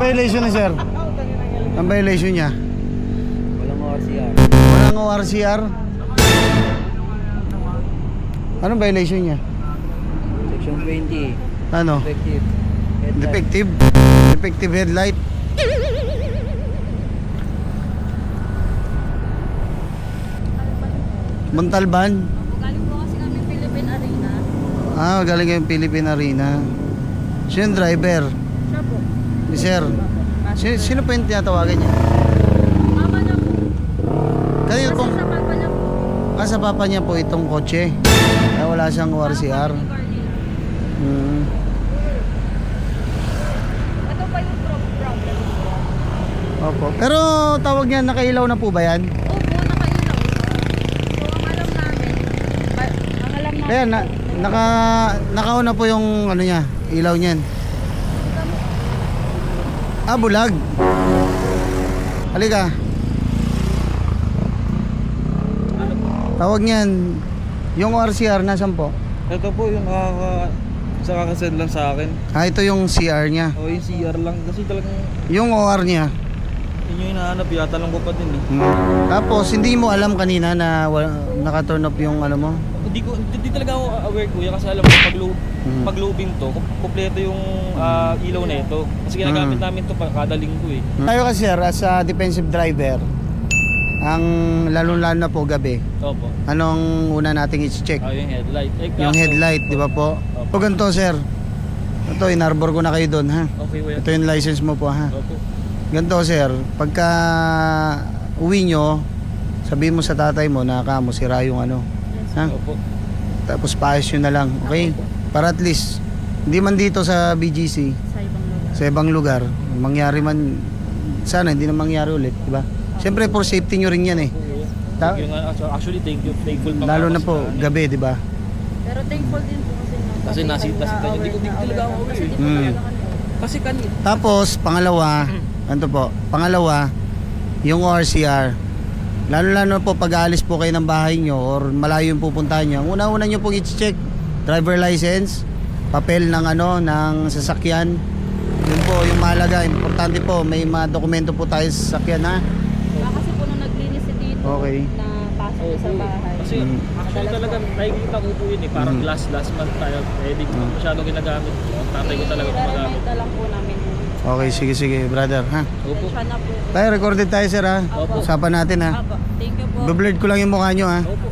violation ni sir? Ang violation niya? Walang ORCR. Walang ORCR? Anong violation niya? Section 20. Ano? Effective. Defective? Defective headlight? Montalban? Galing po kasi kami Philippine Arena. Ah, galing kayong Philippine Arena. Sino yung driver? Siya po. Si sir. Sino pa yung tinatawagan niya? Mama niya po. Kanino Kasi pong... sa papa niya po. Ah, sa papa niya po itong kotse. Kaya wala siyang ORCR. Hmm. Ito pa yung problem. Opo. Pero tawag niya, nakailaw na po ba yan? Opo, nakailaw. So, ang alam namin, ang alam namin, Kaya nakauna po yung ano niya, ilaw niyan. Ah, bulag. Halika. Tawag niyan, yung ORCR nasan po? Ito po yung kakasend lang sa akin. Ah, ito yung CR niya. O yung CR lang. Kasi talagang Yung OR niya. yun yung hinahanap. Yatanong ko pa din eh. Tapos hindi mo alam kanina na naka-turn off yung ano mo? Hindi talaga ako aware kuya kasi alam ko pag looping to, kompleto yung ilaw na ito. Kasi ginagamit namin to kada linggo eh. Tayo kasi sir, as a defensive driver, ang lalo-lalo na po gabi, Opo. anong una nating i-check? Yung headlight. Yung headlight, di ba po? Opo. O ganito sir, ito inarbor ko na kayo doon ha. Okay kuya. Ito yung license mo po ha. Opo. Ganito sir, pagka uwi nyo, sabihin mo sa tatay mo na kamo sira yung ano. Ha? Opo. Tapos paayos nyo na lang, okay? Para at least, hindi man dito sa BGC, sa ibang lugar. sa ibang lugar, mangyari man, sana hindi na mangyari ulit, di ba? Siyempre for safety nyo rin yan eh. Thank you nga. Actually, thankful pa Lalo ako na kasi po, gabi, di ba? Pero thankful din po kasi Nasita niya. Hindi ko talaga ako aware eh. Mm. Kasi kanina. Tapos, pangalawa, ano po, pangalawa, yung ORCR, lalo po pag aalis po kayo ng bahay nyo or malayo yung pupuntahan nyo, una-una nyo pong i-check, driver license, papel ng ano, ng sasakyan, yun po yung mahalaga, importante po, may mga dokumento po tayo sa sasakyan ha. Kasi po nung naglinis si dito, Okay. na pasok niya sa bahay. Kasi actually talaga nakikita ko po yun eh. Parang last month tayo. Eh di ko masyadong ginagamit. Ang tatay ko talaga gumagamit. I-remeta lang po namin yun. Okay, sige brother ha. Opo. Siya na po. Tayo recorded tayo sir ha. Opo. Usapan natin ha. Thank you po. Dublerd ko lang yung mukha nyo ha. Opo.